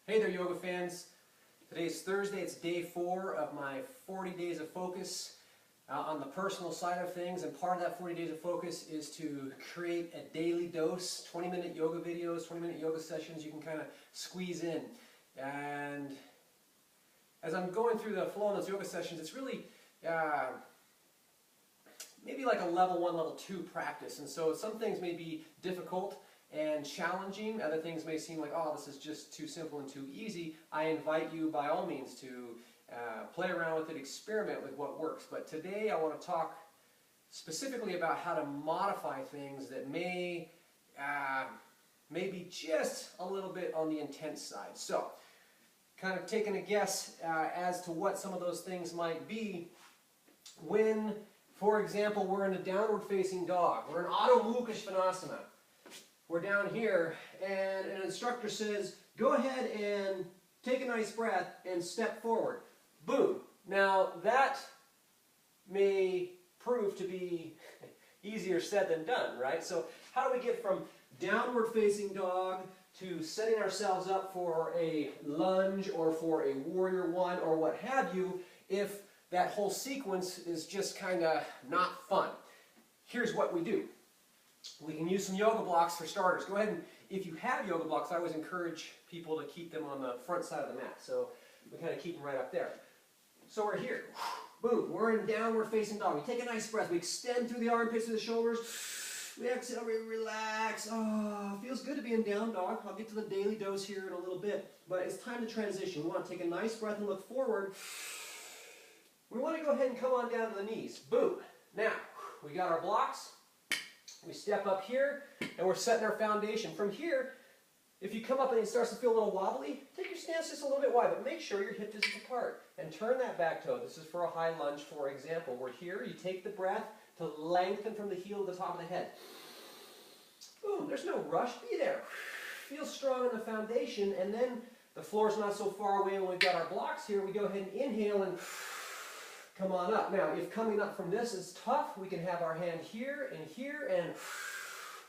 Hey there, yoga fans. Today's Thursday. It's day 4 of my 40 days of focus on the personal side of things. And part of that 40 days of focus is to create a daily dose, 20-minute yoga videos, 20-minute yoga sessions you can kind of squeeze in. And as I'm going through the flow in those yoga sessions, it's really maybe like a level 1, level 2 practice. And so some things may be difficult and challenging. Other things may seem like, oh, this is just too simple and too easy. I invite you by all means to play around with it, experiment with what works. But today I want to talk specifically about how to modify things that may be just a little bit on the intense side. So, kind of taking a guess as to what some of those things might be when, for example, we're in a downward facing dog. We're in Adho Mukha Svanasana. We're down here, and an instructor says, go ahead and take a nice breath and step forward. Boom. Now, that may prove to be easier said than done, right? So, how do we get from downward facing dog to setting ourselves up for a lunge or for a warrior one or what have you if that whole sequence is just kind of not fun? Here's what we do. We can use some yoga blocks for starters. Go ahead and, if you have yoga blocks, I always encourage people to keep them on the front side of the mat. So we kind of keep them right up there. So we're here. Boom. We're in downward facing dog. We take a nice breath. We extend through the armpits to the shoulders. We exhale, we relax. Oh, feels good to be in down dog. I'll get to the daily dose here in a little bit. But it's time to transition. We want to take a nice breath and look forward. We want to go ahead and come on down to the knees. Boom. Now, we got our blocks. We step up here, and we're setting our foundation. From here, if you come up and it starts to feel a little wobbly, take your stance just a little bit wide, but make sure your hip distance apart. And turn that back toe. This is for a high lunge, for example. We're here, you take the breath to lengthen from the heel to the top of the head. Boom, there's no rush, be there. Feel strong in the foundation, and then the floor's not so far away when we've got our blocks here. We go ahead and inhale and come on up. Now, if coming up from this is tough, we can have our hand here and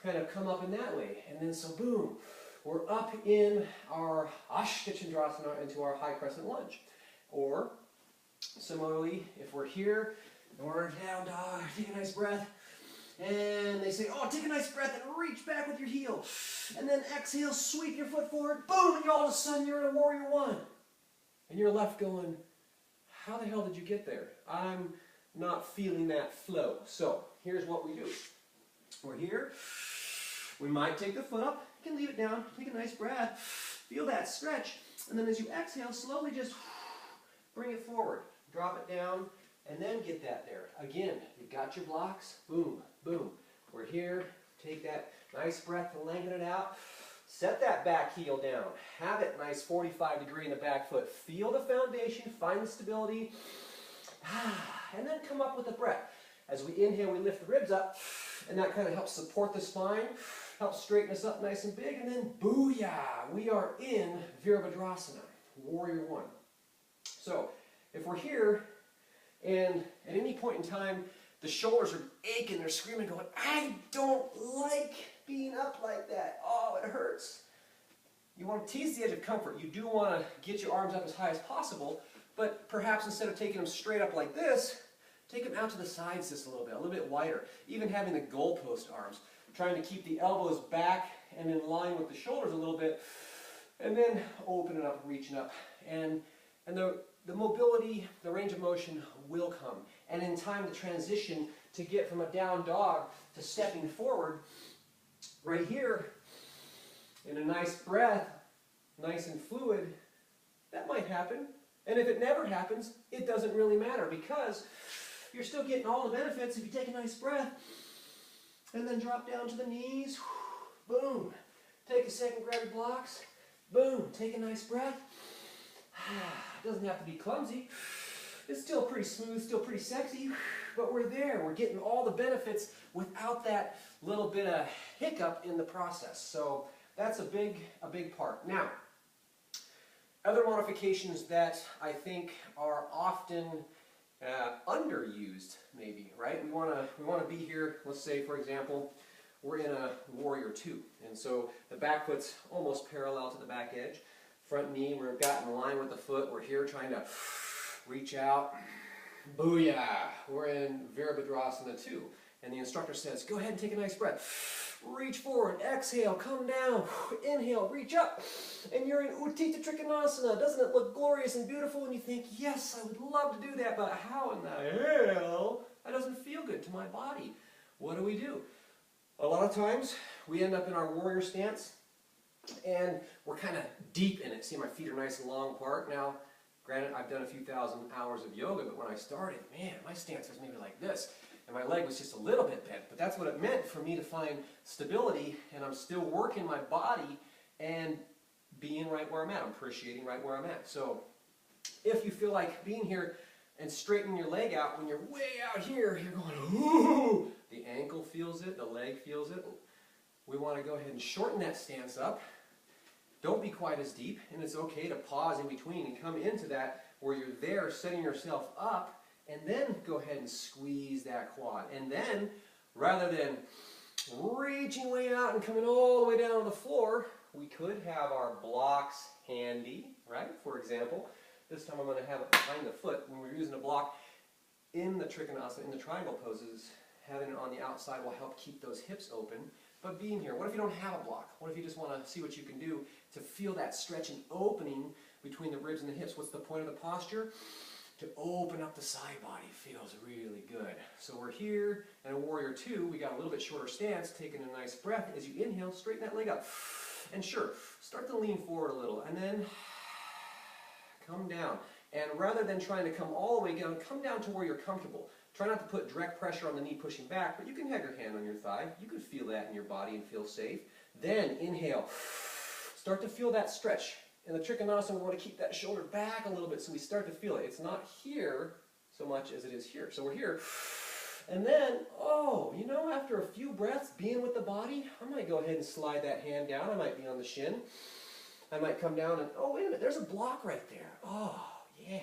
kind of come up in that way. And then so boom, we're up in our Ashtachandrasana into our high crescent lunge. Or, similarly, if we're here and we're down dog, take a nice breath. And they say, oh, take a nice breath and reach back with your heel. And then exhale, sweep your foot forward. Boom, and all of a sudden you're in a warrior one. And you're left going, how the hell did you get there? I'm not feeling that flow. So here's what we do. We're here. We might take the foot up. You can leave it down. Take a nice breath. Feel that stretch. And then as you exhale, slowly just bring it forward. Drop it down. And then get that there. Again, you've got your blocks. Boom, boom. We're here. Take that nice breath to lengthen it out. Set that back heel down. Have it nice 45 degree in the back foot. Feel the foundation, find the stability, and then come up with a breath. As we inhale, we lift the ribs up, and that kind of helps support the spine, helps straighten us up nice and big, and then booyah, we are in Virabhadrasana, warrior one. So, if we're here, and at any point in time, the shoulders are aching, they're screaming, going, I don't like being up like that. Oh, it hurts. You want to tease the edge of comfort. You do want to get your arms up as high as possible, but perhaps instead of taking them straight up like this, take them out to the sides just a little bit wider. Even having the goalpost arms, trying to keep the elbows back and in line with the shoulders a little bit, and then open it up, reaching up. And the mobility, the range of motion will come. And in time, the transition to get from a down dog to stepping forward, right here, in a nice breath, nice and fluid, that might happen. And if it never happens, it doesn't really matter because you're still getting all the benefits if you take a nice breath and then drop down to the knees. Boom. Take a second, grab your blocks. Boom. Take a nice breath. It doesn't have to be clumsy. It's still pretty smooth, still pretty sexy, but we're there. We're getting all the benefits without that little bit of hiccup in the process. So that's a big part. Now, other modifications that I think are often underused, maybe, right? We want to be here. Let's say, for example, we're in a warrior two, and so the back foot's almost parallel to the back edge. Front knee, we're got in line with the foot. We're here trying to reach out. Booyah! We're in Virabhadrasana 2. And the instructor says, go ahead and take a nice breath. Reach forward, exhale, come down, inhale, reach up. And you're in Utthita Trikonasana. Doesn't it look glorious and beautiful? And you think, yes, I would love to do that, but how in the hell? That doesn't feel good to my body. What do? A lot of times, we end up in our warrior stance, and we're kind of deep in it. See, my feet are nice and long apart. Now, granted, I've done a few thousand hours of yoga, but when I started, man, my stance was maybe like this. And my leg was just a little bit bent. But that's what it meant for me to find stability, and I'm still working my body and being right where I'm at. I'm appreciating right where I'm at. So if you feel like being here and straightening your leg out, when you're way out here, you're going, ooh, the ankle feels it, the leg feels it. We want to go ahead and shorten that stance up. Don't be quite as deep, and it's okay to pause in between and come into that where you're there setting yourself up, and then go ahead and squeeze that quad. And then, rather than reaching way out and coming all the way down to the floor, we could have our blocks handy, right? For example, this time I'm going to have it behind the foot. When we're using a block in the Trikonasana, in the triangle poses, having it on the outside will help keep those hips open. But being here, what if you don't have a block? What if you just want to see what you can do to feel that stretch and opening between the ribs and the hips? What's the point of the posture? To open up the side body. Feels really good. So we're here in a warrior 2. We got a little bit shorter stance, taking a nice breath. As you inhale, straighten that leg up. And sure, start to lean forward a little. And then come down. And rather than trying to come all the way down, come down to where you're comfortable. Try not to put direct pressure on the knee pushing back, but you can have your hand on your thigh. You can feel that in your body and feel safe. Then inhale. Start to feel that stretch. In the Trikonasana, we want to keep that shoulder back a little bit so we start to feel it. It's not here so much as it is here. So we're here. And then, oh, you know, after a few breaths, being with the body, I might go ahead and slide that hand down. I might be on the shin. I might come down and, oh, wait a minute, there's a block right there. Oh, yeah.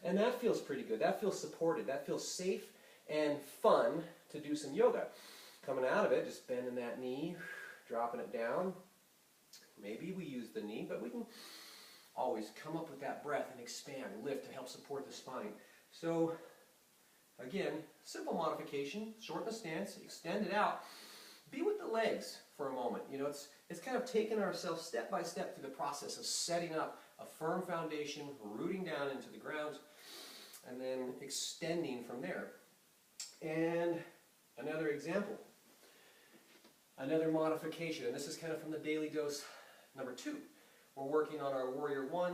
And that feels pretty good. That feels supported. That feels safe and fun to do some yoga. Coming out of it, just bending that knee, dropping it down. Maybe we use the knee, but we can always come up with that breath and expand, lift to help support the spine. So, again, simple modification, shorten the stance, extend it out. Be with the legs for a moment. You know, it's kind of taking ourselves step by step through the process of setting up a firm foundation, rooting down into the ground, and then extending from there. And another example, another modification, and this is kind of from the daily dose number 2. We're working on our warrior 1,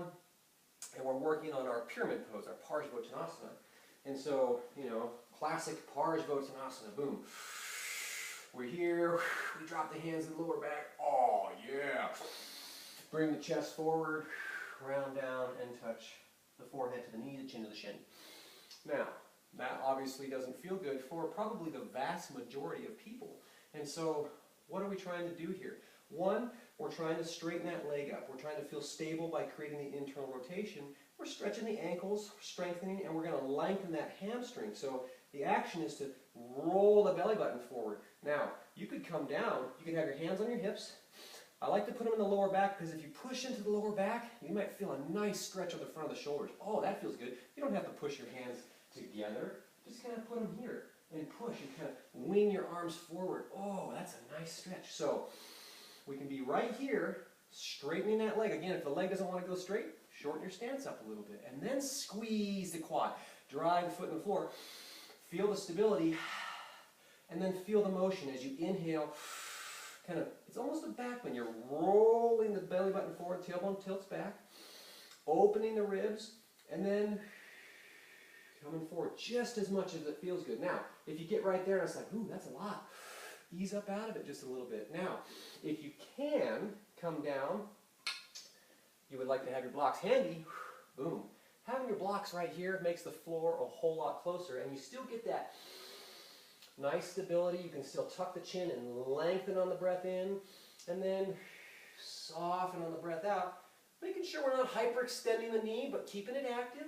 and we're working on our pyramid pose, our Parsvottanasana. And so, you know, classic Parsvottanasana, boom. We're here, we drop the hands in the lower back, oh yeah. Bring the chest forward, round down and touch the forehead to the knee, the chin to the shin. Now, that obviously doesn't feel good for probably the vast majority of people. And so, what are we trying to do here? One, we're trying to straighten that leg up. We're trying to feel stable by creating the internal rotation. We're stretching the ankles, strengthening, and we're going to lengthen that hamstring. So the action is to roll the belly button forward. Now, you could come down, you can have your hands on your hips. I like to put them in the lower back because if you push into the lower back, you might feel a nice stretch on the front of the shoulders. Oh, that feels good. You don't have to push your hands together. Just kind of put them here and push and kind of wing your arms forward. Oh, that's a nice stretch. So we can be right here, straightening that leg. Again, if the leg doesn't want to go straight, shorten your stance up a little bit. And then squeeze the quad. Drive the foot in the floor. Feel the stability. And then feel the motion as you inhale. Kind of, it's almost a back bend. You're rolling the belly button forward, tailbone tilts back, opening the ribs, and then coming forward just as much as it feels good. Now, if you get right there and it's like, ooh, that's a lot, ease up out of it just a little bit. Now, if you can come down, you would like to have your blocks handy, boom. Having your blocks right here makes the floor a whole lot closer, and you still get that nice stability. You can still tuck the chin and lengthen on the breath in, and then soften on the breath out, making sure we're not hyperextending the knee, but keeping it active.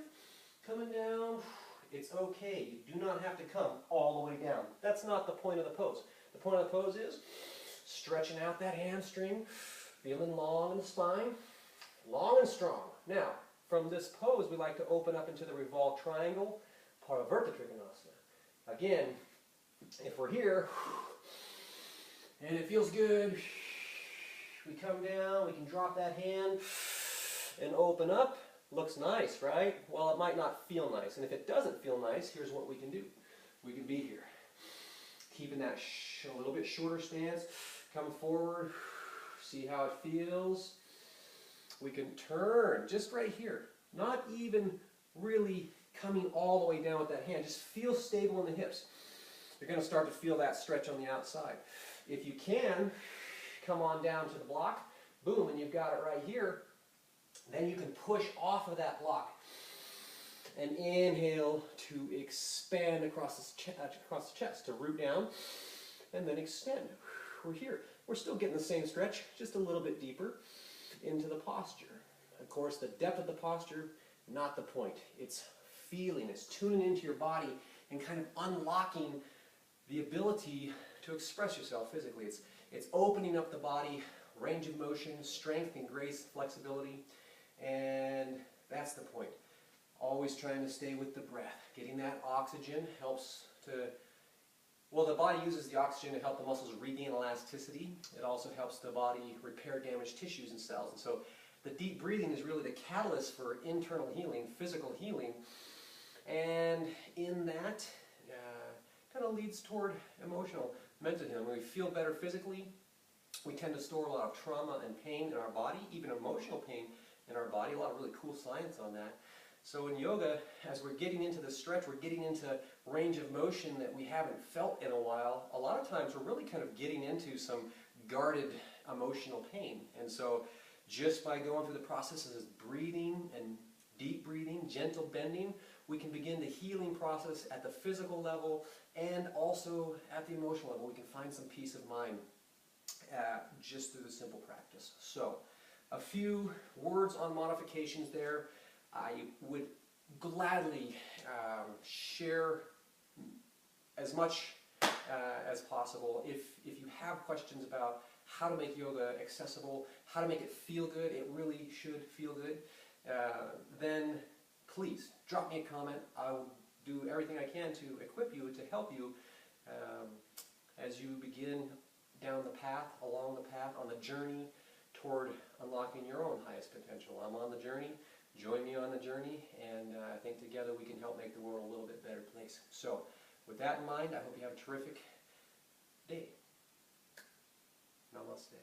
Coming down, it's okay. You do not have to come all the way down. That's not the point of the pose. The point of the pose is stretching out that hamstring, feeling long in the spine, long and strong. Now, from this pose, we like to open up into the revolved triangle, Paravarta Trikonasana. Again, if we're here, and it feels good, we come down, we can drop that hand, and open up. Looks nice, right? Well, it might not feel nice. And if it doesn't feel nice, here's what we can do. We can be here. Keeping that a little bit shorter stance. Come forward. See how it feels. We can turn just right here. Not even really coming all the way down with that hand. Just feel stable in the hips. You're going to start to feel that stretch on the outside. If you can, come on down to the block. Boom, and you've got it right here. Then you can push off of that block and inhale to expand across the chest, to root down and then extend. We're here. We're still getting the same stretch, just a little bit deeper into the posture. Of course, the depth of the posture, not the point. It's feeling, it's tuning into your body and kind of unlocking the ability to express yourself physically. It's opening up the body, range of motion, strength and grace, flexibility. And that's the point. Always trying to stay with the breath. Getting that oxygen helps to, well, the body uses the oxygen to help the muscles regain elasticity. It also helps the body repair damaged tissues and cells. And so the deep breathing is really the catalyst for internal healing, physical healing. And in that, kind of leads toward emotional, mental healing. When we feel better physically, we tend to store a lot of trauma and pain in our body, even emotional pain in our body. A lot of really cool science on that. So in yoga, as we're getting into the stretch, we're getting into range of motion that we haven't felt in a while. A lot of times we're really kind of getting into some guarded emotional pain. And so just by going through the processes of breathing and deep breathing, gentle bending, we can begin the healing process at the physical level and also at the emotional level. We can find some peace of mind just through the simple practice. So a few words on modifications there. I would gladly share as much as possible. If you have questions about how to make yoga accessible, how to make it feel good, it really should feel good, then please drop me a comment. I will do everything I can to equip you, to help you as you begin down the path, along the path, on the journey toward unlocking your own highest potential. I'm on the journey. Join me on the journey, and I think together we can help make the world a little bit better place. So, with that in mind, I hope you have a terrific day. Namaste.